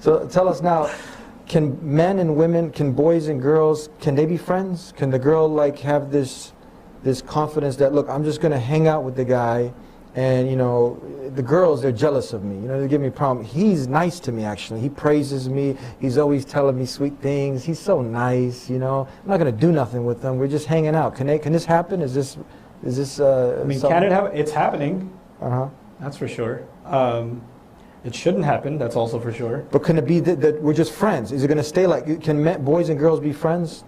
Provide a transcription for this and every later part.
So tell us now, can men and women, can boys and girls, can they be friends? Can the girl like have this confidence that, look, I'm just going to hang out with the guy, and you know, the girls, they're jealous of me. You know, they give me a problem. He's nice to me, actually. He praises me. He's always telling me sweet things. He's so nice, you know. I'm not going to do nothing with them. We're just hanging out. Can this happen? Is this I mean, can it happen? It's happening. That's for sure. It shouldn't happen. That's also for sure. But can it be that we're just friends? Is it going to stay like, can boys and girls be friends?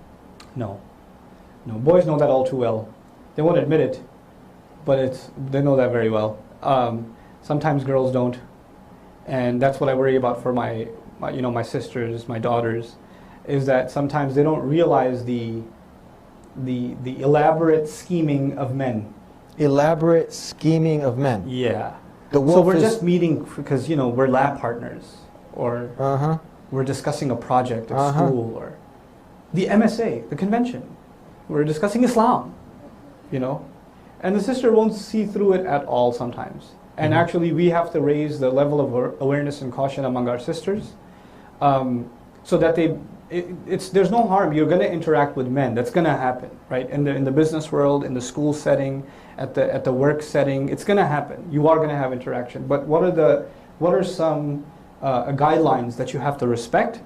No. No, boys know that all too well. They won't admit it, but they know that very well. Sometimes girls don't, and that's what I worry about for my sisters, my daughters, is that sometimes they don't realize the elaborate scheming of men. Elaborate scheming of men. Yeah. So we're just meeting because we're lab partners, or we're discussing a project at school, or the MSA, the convention. We're discussing Islam, and the sister won't see through it at all sometimes. And actually, we have to raise the level of awareness and caution among our sisters, so that there's no harm. You're going to interact with men. That's going to happen, right? In the business world, in the school setting, at the work setting, it's going to happen. You are going to have interaction. But what are some guidelines that you have to respect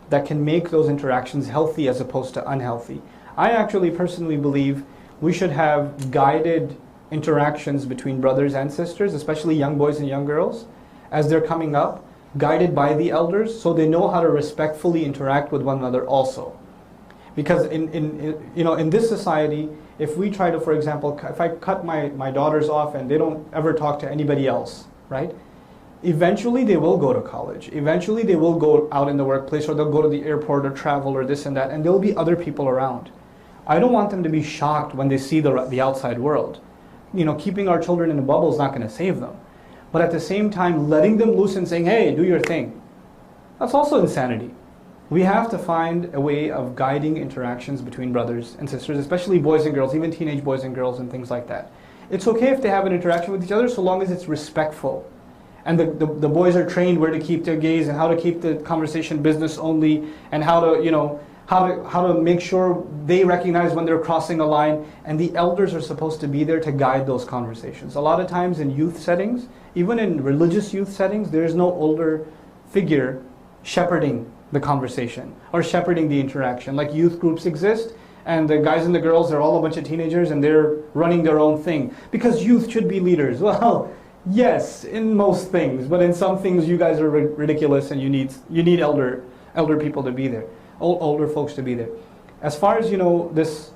that can make those interactions healthy as opposed to unhealthy? I actually personally believe we should have guided interactions between brothers and sisters, especially young boys and young girls, as they're coming up, guided by the elders, so they know how to respectfully interact with one another also. Because in this society, if we try to, for example, if I cut my daughters off and they don't ever talk to anybody else, right? Eventually they will go to college. Eventually they will go out in the workplace, or they'll go to the airport or travel or this and that, and there'll be other people around. I don't want them to be shocked when they see the outside world. Keeping our children in a bubble is not going to save them. But at the same time, letting them loose and saying, hey, do your thing, that's also insanity. We have to find a way of guiding interactions between brothers and sisters, especially boys and girls, even teenage boys and girls and things like that. It's okay if they have an interaction with each other, so long as it's respectful. And the boys are trained where to keep their gaze and how to keep the conversation business only, and how to make sure they recognize when they're crossing a line, and the elders are supposed to be there to guide those conversations. A lot of times in youth settings, even in religious youth settings, there is no older figure shepherding the conversation or shepherding the interaction. Like youth groups exist, and the guys and the girls are all a bunch of teenagers and they're running their own thing. Because youth should be leaders. Well, yes, in most things, but in some things you guys are ridiculous, and you need elder people to be there. Older folks to be there. As far as this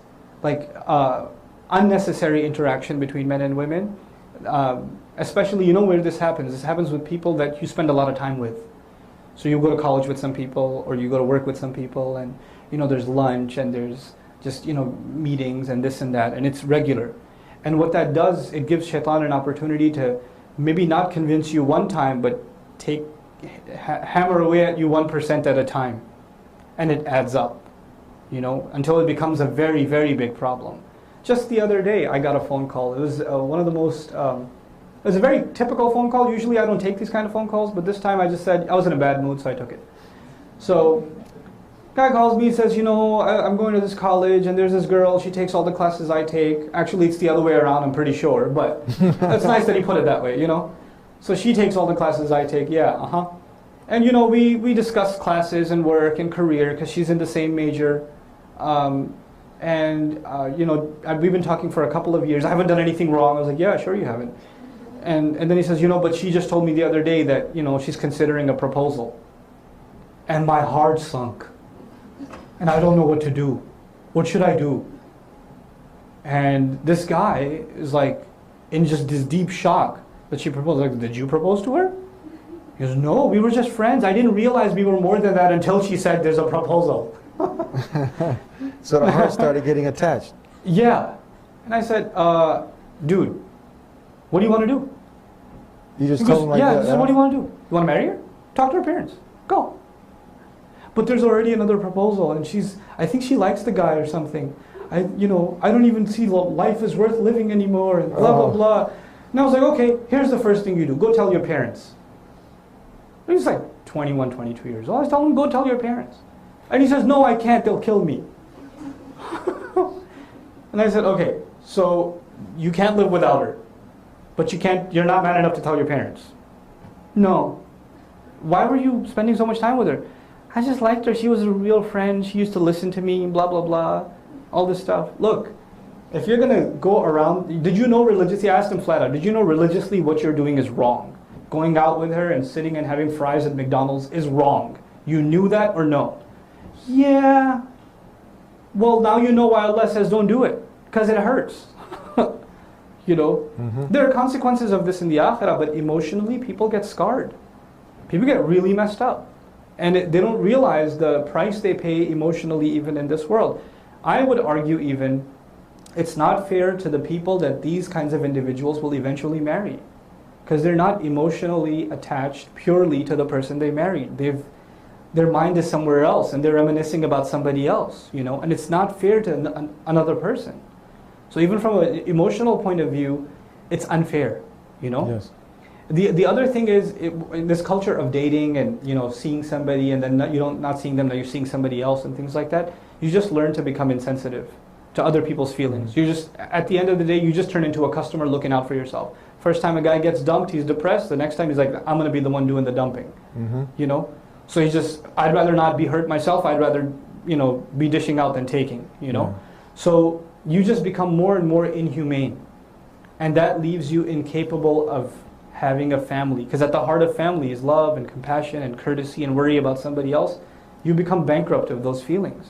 unnecessary interaction between men and women, especially where this happens. This happens with people that you spend a lot of time with. So you go to college with some people, or you go to work with some people, and there's lunch and there's just meetings and this and that, and it's regular. And what that does, it gives shaitan an opportunity to maybe not convince you one time, but hammer away at you 1% at a time. And it adds up, until it becomes a very, very big problem. Just the other day, I got a phone call. It was one of the most, it was a very typical phone call. Usually I don't take these kind of phone calls, but this time I just said, I was in a bad mood, so I took it. So, guy calls me and says, I'm going to this college, and there's this girl, she takes all the classes I take. Actually, it's the other way around, I'm pretty sure, but it's nice that he put it that way, So she takes all the classes I take, yeah, And we discuss classes and work and career, because she's in the same major. We've been talking for a couple of years. I haven't done anything wrong. I was like, yeah, sure you haven't. And then he says, but she just told me the other day that, she's considering a proposal. And my heart sunk. And I don't know what to do. What should I do? And this guy is like in just this deep shock that she proposed. Like, did you propose to her? He goes, no, we were just friends. I didn't realize we were more than that until she said there's a proposal. So the heart started getting attached. Yeah. And I said, dude, what do you want to do? You just told him like that? Yeah, just, what do you want to do? You want to marry her? Talk to her parents. Go. But there's already another proposal, and I think she likes the guy or something. I don't even see life is worth living anymore, and blah, blah, blah. And I was like, okay, here's the first thing you do. Go tell your parents. And he's like, 21, 22 years old. I tell him, go tell your parents. And he says, no, I can't, they'll kill me. And I said, okay, so you can't live without her, but you're not man enough to tell your parents. No. Why were you spending so much time with her? I just liked her, she was a real friend, she used to listen to me, blah, blah, blah, all this stuff. Look, if you're going to go around, did you know religiously, I asked him flat out, did you know religiously what you're doing is wrong? Going out with her and sitting and having fries at McDonald's is wrong. You knew that or no? Yeah. Well, now you know why Allah says don't do it. Because it hurts. You know? There are consequences of this in the akhirah, but emotionally people get scarred. People get really messed up. And they don't realize the price they pay emotionally even in this world. I would argue even, it's not fair to the people that these kinds of individuals will eventually marry. Because they're not emotionally attached purely to the person they married. Their mind is somewhere else and they're reminiscing about somebody else, you know, and it's not fair to another person. So even from an emotional point of view, it's unfair, you know. Yes. The other thing is, in this culture of dating and, you know, seeing somebody and then not seeing them, now you're seeing somebody else and things like that, you just learn to become insensitive to other people's feelings. You just, at the end of the day, you just turn into a customer looking out for yourself. First time a guy gets dumped, he's depressed. The next time he's like, I'm going to be the one doing the dumping, you know. So he's just, I'd rather not be hurt myself. I'd rather, you know, be dishing out than taking, you know. So you just become more and more inhumane. And that leaves you incapable of having a family. Because at the heart of family is love and compassion and courtesy and worry about somebody else. You become bankrupt of those feelings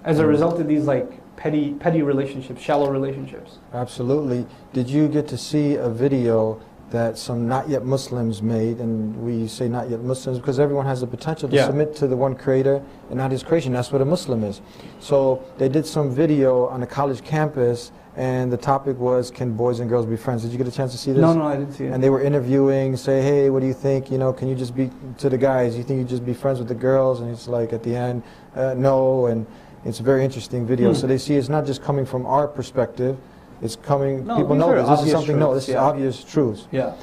as a result of these like petty relationships, shallow relationships. Absolutely. Did you get to see a video that some not yet Muslims made? And we say not yet Muslims because everyone has the potential to submit to the one creator and not his creation. That's what a Muslim is. So they did some video on a college campus and the topic was, can boys and girls be friends? Did you get a chance to see this? No, I didn't see it. And they were interviewing, say, hey, what do you think? You know, can you just be, to the guys, you think you just be friends with the girls? And it's like at the end, no. And it's a very interesting video. So they see it's not just coming from our perspective. It's coming, people know this. This is something, no, this is obvious truths. Yeah.